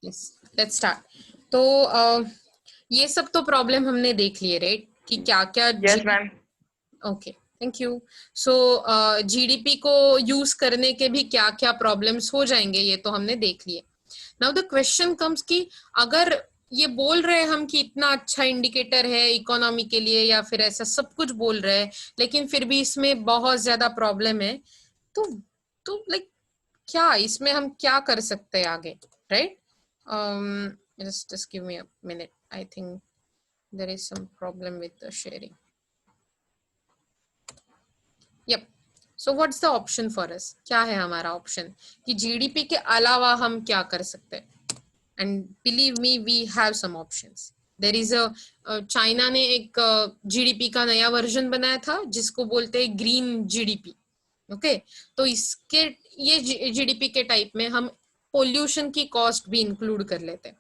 Yes, let's start. तो ये सब तो प्रॉब्लम हमने देख लिए, राइट, कि क्या क्या। Yes ma'am. Okay, thank you. So GDP को यूज करने के भी क्या क्या प्रॉब्लम्स हो जाएंगे, ये तो हमने देख लिए। नाउ द क्वेश्चन कम्स कि अगर ये बोल रहे हैं हम कि इतना अच्छा इंडिकेटर है इकोनॉमी के लिए, या फिर ऐसा सब कुछ बोल रहे हैं, लेकिन फिर भी इसमें बहुत ज्यादा प्रॉब्लम है, तो लाइक क्या इसमें हम क्या कर सकते हैं आगे, right? just give me a minute. I think there is some problem with the sharing. Yep. So what's the option for us? क्या है हमारा ऑप्शन कि जीडीपी के अलावा हम क्या कर सकते हैं? And believe me, we have some options. There is a China ने एक जीडीपी का नया वर्जन बनाया था जिसको बोलते हैं ग्रीन जीडीपी। ओके, तो इसके ये जीडीपी के टाइप में हम पोल्यूशन की कॉस्ट भी इंक्लूड कर लेते हैं।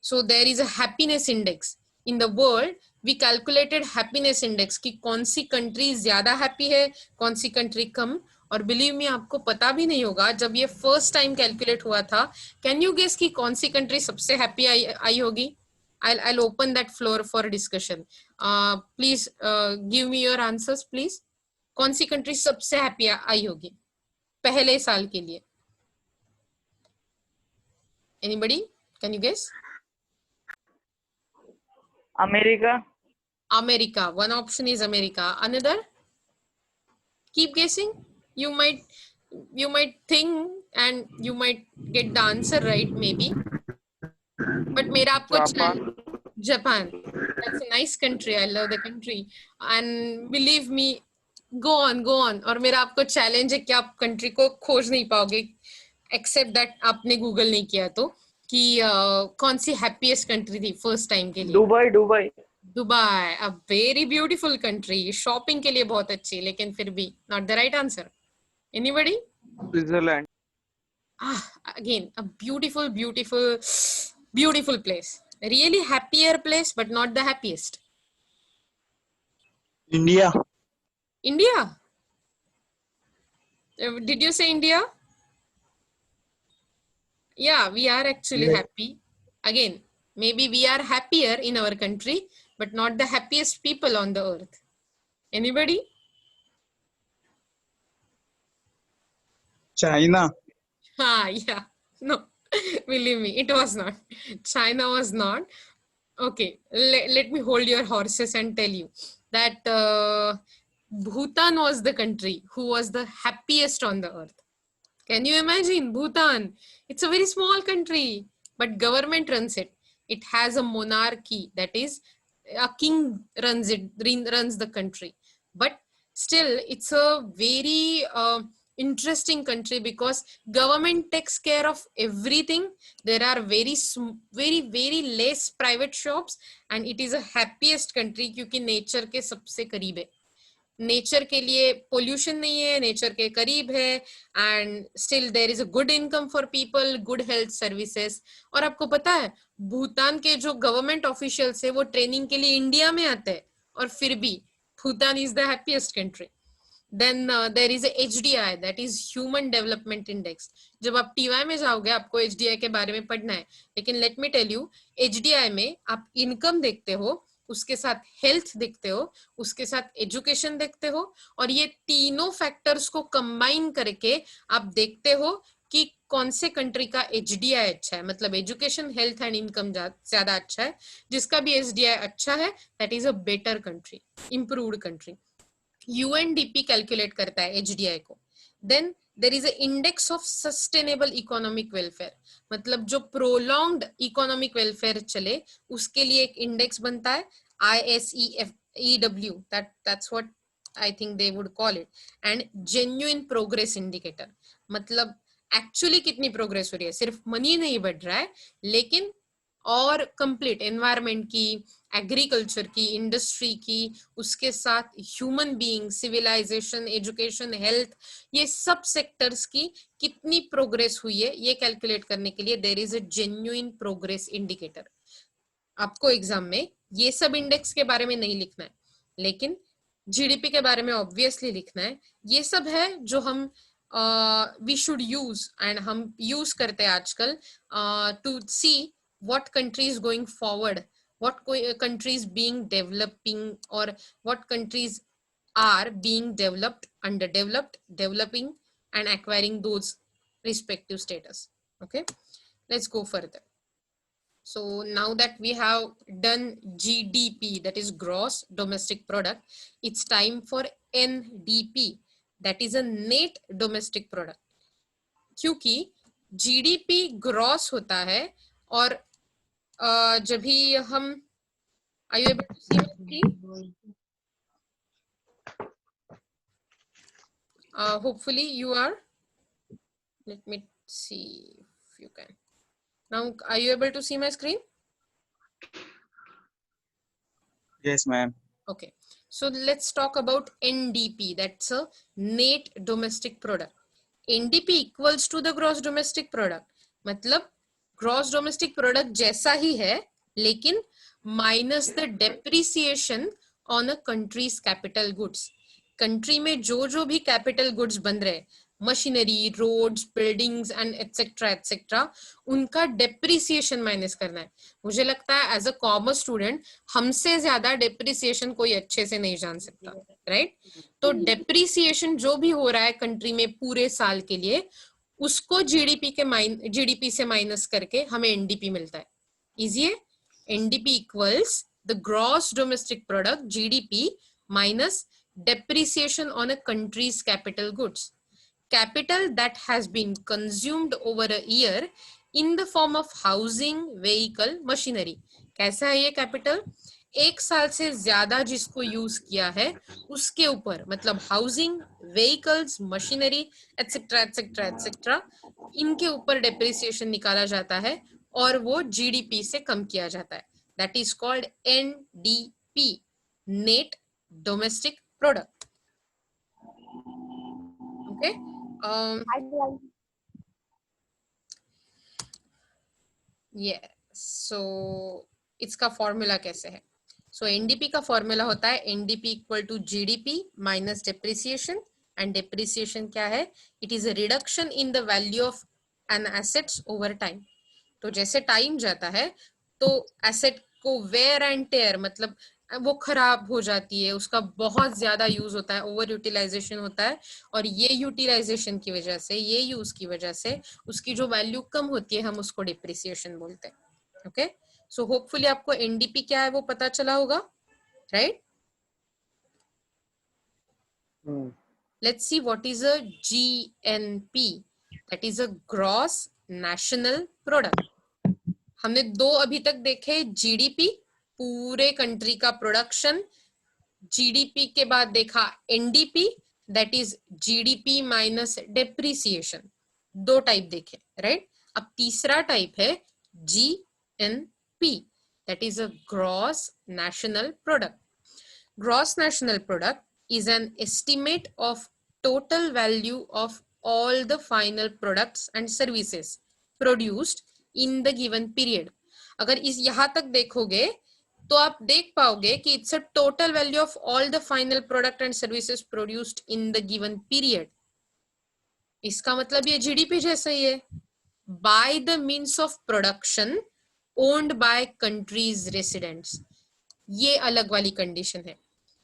So there is a happiness index in the world. We calculated happiness index कि कौन सी कंट्री ज्यादा हैप्पी है, कौन सी कंट्री कम। और बिलीव मी, आपको पता भी नहीं होगा, जब ये फर्स्ट टाइम कैलकुलेट हुआ था, कैन यू गेस कि कौन सी कंट्री सबसे हैप्पी आई होगी? I'll open that floor for discussion. Please give me your answers, please. कौन सी कंट्री सबसे हैप्पी आई होगी पहले साल के लिए? Anybody? Can you guess? America. America. One option is America. Another? Keep guessing. You might think and you might get the answer right, maybe. But मेरा आपको Japan. Japan. That's a nice country. I love the country. And believe me, go on. और मेरा आपको challenge है कि आप country को खोज नहीं पाओगे, एक्सेप्ट दैट आपने गूगल नहीं किया तो, कि कौन सी हैप्पीएस्ट कंट्री थी फर्स्ट टाइम के लिए। Dubai. Dubai. Dubai, a very beautiful country, shopping के लिए बहुत अच्छी, लेकिन फिर भी not the right answer. Anybody? Switzerland. Again, a beautiful place, really happier place, but not the happiest. India. India? Did you say India? Yeah, we are actually happy. Again, maybe we are happier in our country, but not the happiest people on the earth. Anybody? China. Yeah, no, believe me, it was not. China was not. Okay, let me hold your horses and tell you that Bhutan was the country who was the happiest on the earth. Can you imagine Bhutan? It's a very small country, but government runs it. It has a monarchy, that is, a king runs the country. But still, it's a very interesting country because government takes care of everything. There are very less private shops, and it is a happiest country क्योंकि nature के सबसे करीब है. Nature के लिए pollution नहीं है, nature के करीब है, and still there is a good income for people, good health services. और आपको पता है, भूटान के जो गवर्नमेंट ऑफिशियल्स है वो ट्रेनिंग के लिए इंडिया में आते हैं, और फिर भी Bhutan is the happiest country. Then there is HDI, that is human development index. जब आप TY में जाओगे आपको HDI के बारे में पढ़ना है, लेकिन let me tell you, HDI में आप इनकम देखते हो, उसके साथ हेल्थ देखते हो, उसके साथ एजुकेशन देखते हो, और ये तीनों फैक्टर्स को कंबाइन करके आप देखते हो कि कौन से कंट्री का HDI अच्छा है, मतलब एजुकेशन, हेल्थ एंड इनकम ज्यादा अच्छा है। जिसका भी HDI अच्छा है, that is a better country, improved country. UNDP calculate करता है HDI को। Then there is a index of sustainable economic welfare, मतलब जो प्रोलॉन्ग्ड इकोनॉमिक वेलफेयर चले उसके लिए एक इंडेक्स बनता है, ISEW, that's what I think they would call it, and genuine progress indicator, मतलब एक्चुअली कितनी प्रोग्रेस हो रही है, सिर्फ मनी नहीं बढ़ रहा है, लेकिन और कंप्लीट एनवायरमेंट की, एग्रीकल्चर की, इंडस्ट्री की, उसके साथ human being, civilization, education, health, ये सब सेक्टर्स की कितनी प्रोग्रेस हुई है, ये कैलकुलेट करने के लिए there is a genuine progress indicator. आपको एग्जाम में ये सब इंडेक्स के बारे में नहीं लिखना है, लेकिन जीडीपी के बारे में ऑब्वियसली लिखना है। ये सब है जो हम we should use, and हम use करते हैं आजकल to see what country is going forward, what countries being developing, or what countries are being developed, underdeveloped, developing, and acquiring those respective status. Okay, let's go further. So now that we have done GDP, that is gross domestic product, it's time for NDP, that is a net domestic product. क्योंकि GDP gross होता है, और जब भी हम, are you able to see my screen? Hopefully you are. Let me see if you can. Now, are you able to see my screen? Yes, ma'am. Okay, so let's talk about NDP, that's a net domestic product. NDP equals to the gross domestic product, मतलब gross domestic product जैसा ही है, लेकिन minus the depreciation on a country's capital goods. Country में जो जो भी capital goods बन रहे, machinery, roads, buildings and etcetera etcetera, उनका डेप्रिसिएशन माइनस करना है. मुझे लगता है एज अ कॉमर्स स्टूडेंट हमसे ज्यादा डेप्रिसिएशन कोई अच्छे से नहीं जान सकता, राइट? तो डेप्रिसिएशन जो भी हो रहा है कंट्री में पूरे साल के लिए, उसको जीडीपी से माइनस करके हमें एनडीपी मिलता है. इजी है. NDP equals the gross domestic product, GDP, minus depreciation on a country's capital goods. Capital that has been consumed over a year in the form of housing, vehicle, machinery. कैसा है ये capital? एक साल से ज्यादा जिसको use किया है उसके ऊपर, मतलब housing, vehicles, machinery etcetera etcetera etcetera, इनके ऊपर डेप्रिसिएशन निकाला जाता है और वो जीडीपी से कम किया जाता है. That is called NDP, net domestic product. Okay. Yeah. So इसका फॉर्मूला कैसे है? So NDP का फॉर्मूला होता है NDP equal to GDP minus depreciation. And depreciation क्या है? It is a reduction in the value of an assets over time. तो जैसे टाइम जाता है तो एसेट को वेयर एंड टेयर, मतलब वो खराब हो जाती है, उसका बहुत ज्यादा यूज होता है, ओवर यूटिलाइजेशन होता है, और ये यूटिलाइजेशन की वजह से, ये यूज की वजह से उसकी जो वैल्यू कम होती है हम उसको डिप्रिसिएशन बोलते हैं. ओके, सो होपफुली आपको एनडीपी क्या है वो पता चला होगा, right? Let's see what is a GNP, that is a gross national product. हमने दो अभी तक देखे, जीडीपी पूरे कंट्री का प्रोडक्शन, जीडीपी के बाद देखा NDP, that is GDP minus depreciation. दो टाइप देखे, राइट? अब तीसरा टाइप है GNP, that is a gross national product. Gross national product is an estimate of total value of all the final products and services produced in the given period. अगर इस यहां तक देखोगे तो आप देख पाओगे कि it's a total value of all the final product and services produced in the given period. इसका मतलब ये जीडीपी जैसा ही है. By the means of production owned by countries residents. ये अलग वाली कंडीशन है.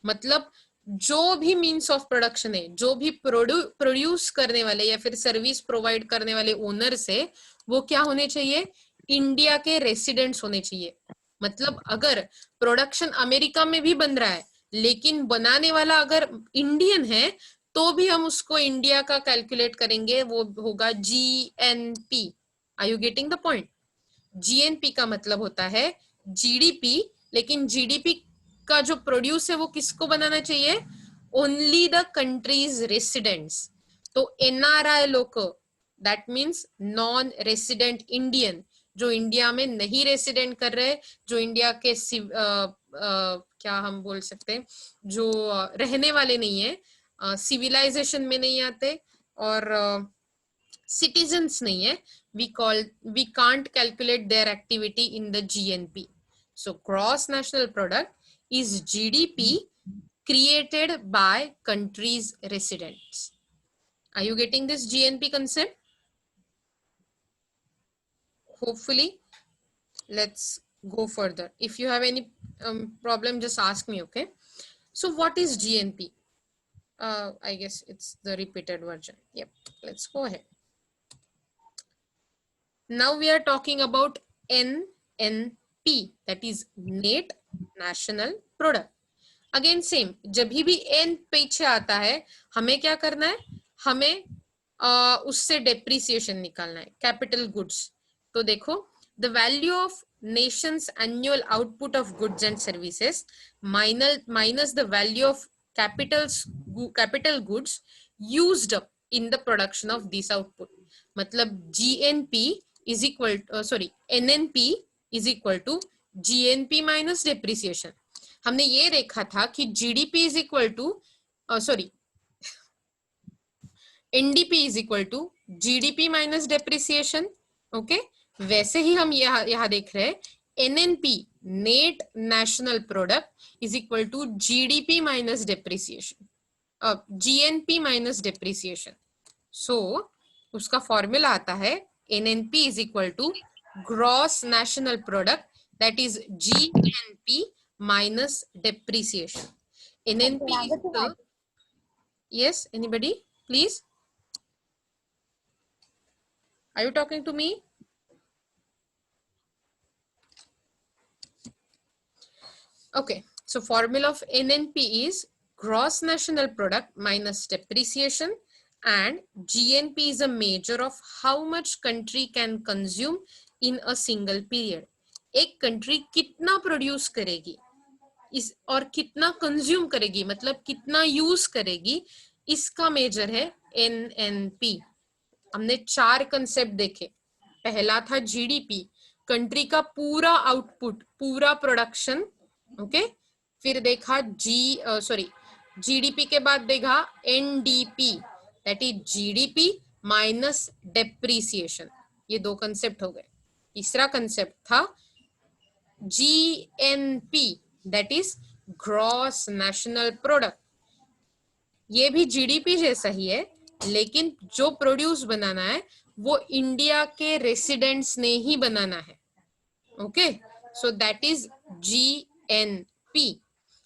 मतलब जो भी मीन्स ऑफ प्रोडक्शन है, जो भी प्रोड्यूस करने वाले या फिर सर्विस प्रोवाइड करने वाले ओनर से, वो क्या होने चाहिए? इंडिया के रेसिडेंट्स होने चाहिए. मतलब अगर प्रोडक्शन अमेरिका में भी बन रहा है लेकिन बनाने वाला अगर इंडियन है तो भी हम उसको इंडिया का कैलकुलेट करेंगे, वो होगा GNP. Are you getting the point? GNP का मतलब होता है जीडीपी, लेकिन जीडीपी का जो प्रोड्यूस है वो किसको बनाना चाहिए? Only the countries residents. तो एनआरआई लोग, that means non resident Indian, जो इंडिया में नहीं रेसिडेंट कर रहे, जो इंडिया के क्या हम बोल सकते हैं, जो रहने वाले नहीं है, सिविलाइजेशन में नहीं आते और citizens नहीं है, we can't calculate their activity in the GNP. So gross national product is GDP created by countries residents. Are you getting this GNP concept? Hopefully. Let's go further. If you have any problem, just ask me, okay? So what is GNP? I guess it's the repeated version. Yep, let's go ahead. Now we are talking about NNP, that is Net National Product. Again same, जब भी N पीछे आता है हमें क्या करना है, हमें उससे डेप्रिसिएशन निकालना है, कैपिटल गुड्स. तो देखो, the value of nation's annual output of goods and services minus the value of capital goods used up in the production of this output. मतलब GNP is equal NNP is equal to GNP minus depreciation. हमने ये देखा था कि GDP is equal to NDP is equal to GDP minus depreciation. Okay, वैसे ही हम यहाँ देख रहे हैं NNP net national product is equal to GDP minus depreciation, GNP minus depreciation. So उसका फॉर्मूला आता है NNP is equal to gross national product, that is GNP minus depreciation. NNP is the, yes, anybody please, are you talking to me? Okay, so formula of NNP is gross national product minus depreciation, and GNP is a measure of how much country can consume in a single period. एक country कितना produce करेगी इस और कितना consume करेगी, मतलब कितना use करेगी, इसका मेजर है एनएनपी. हमने 4 कंसेप्ट देखे. पहला था जीडीपी, कंट्री का पूरा आउटपुट, पूरा प्रोडक्शन. ओके, फिर देखा जीडीपी के बाद देखा NDP, that is GDP minus depreciation. ये 2 कंसेप्ट हो गए. तीसरा कंसेप्ट था GNP, that is gross national product. ये भी जीडीपी जैसा ही है, लेकिन जो प्रोड्यूस बनाना है वो इंडिया के रेसिडेंट्स ने ही बनाना है. Okay, so that is GNP.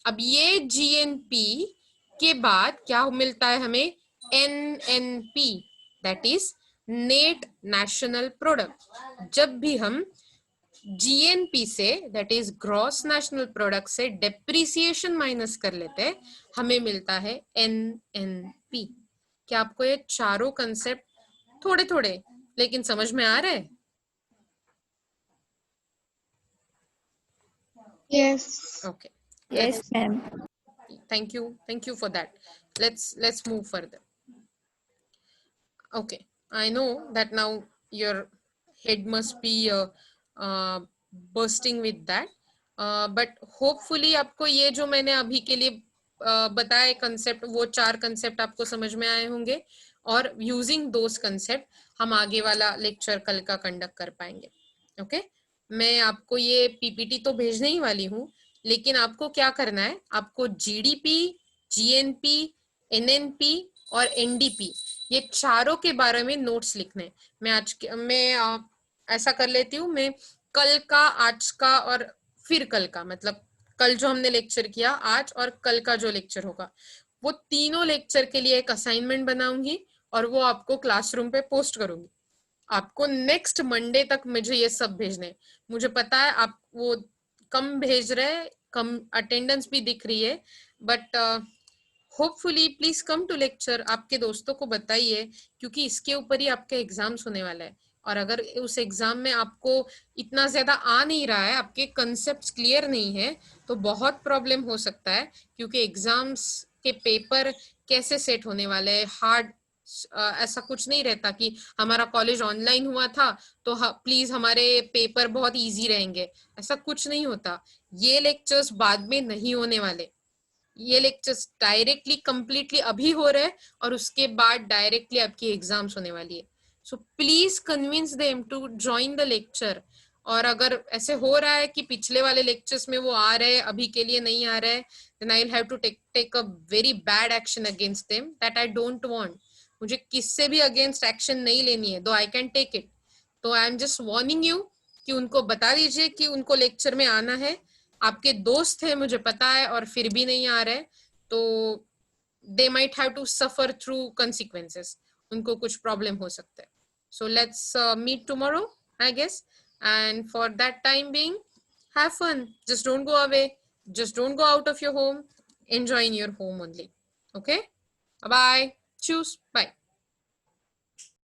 अब ये जीएनपी के बाद क्या मिलता है हमें, NNP, that is net national product. जब भी हम जीएनपी से, that is gross national product से डेप्रिसिएशन माइनस कर लेते हैं, हमें मिलता है एनएनपी. क्या आपको ये चारों कंसेप्ट थोड़े थोड़े लेकिन समझ में आ रहे हैं? Yes. Okay. Yes, ma'am. Thank you for that. Let's move further. Okay, I know that now your head must be bursting with that, but hopefully आपको ये जो मैंने अभी के लिए बताए कंसेप्ट, वो 4 कंसेप्ट आपको समझ में आए होंगे, और यूजिंग दोस कंसेप्ट हम आगे वाला लेक्चर कल का कंडक्ट कर पाएंगे. ओके, मैं आपको ये पीपीटी तो भेजने ही वाली हूँ, लेकिन आपको क्या करना है, आपको जीडीपी, जीएनपी, एनएनपी और एनडीपी, ये चारों के बारे में नोट्स लिखने. मैं ऐसा कर लेती हूँ, मैं कल का, आज का और फिर कल का, मतलब कल जो हमने लेक्चर किया, आज और कल का जो लेक्चर होगा, वो तीनों लेक्चर के लिए एक असाइनमेंट बनाऊंगी और वो आपको क्लासरूम पे पोस्ट करूंगी. आपको नेक्स्ट मंडे तक मुझे ये सब भेजने. मुझे पता है आप वो कम भेज रहे, कम अटेंडेंस भी दिख रही है, but hopefully please come to lecture. आपके दोस्तों को बताइए, क्योंकि इसके ऊपर ही आपके एग्जाम्स होने वाला है. और अगर उस एग्जाम में आपको इतना ज्यादा आ नहीं रहा है, आपके कंसेप्ट्स क्लियर नहीं है, तो बहुत प्रॉब्लम हो सकता है, क्योंकि एग्जाम्स के पेपर कैसे सेट होने वाले हैं, हार्ड. ऐसा कुछ नहीं रहता कि हमारा कॉलेज ऑनलाइन हुआ था तो प्लीज हमारे पेपर बहुत इजी रहेंगे, ऐसा कुछ नहीं होता. ये लेक्चर्स बाद में नहीं होने वाले. ये लेक्चर्स डायरेक्टली कंप्लीटली अभी हो रहे हैं और उसके बाद डायरेक्टली आपकी एग्जाम्स होने वाली है. So please convince them to join the lecture. और अगर ऐसे हो रहा है कि पिछले वाले लेक्चर्स में वो आ रहे हैं, अभी के लिए नहीं आ रहे हैं, then I'll have to take a very bad action against them that I don't want. मुझे किससे भी अगेंस्ट एक्शन नहीं लेनी है, दो आई कैन टेक इट. तो I am just warning you कि उनको बता दीजिए कि उनको लेक्चर में आना है. आपके दोस्त है मुझे पता है, और फिर भी नहीं आ रहे, तो they might have to suffer through consequences. उनको कुछ प्रॉब्लम हो सकता है. So let's meet tomorrow, I guess. And for that time being, have fun. Just don't go away. Just don't go out of your home. Enjoy in your home only. Okay? Bye-bye. Choose. Bye.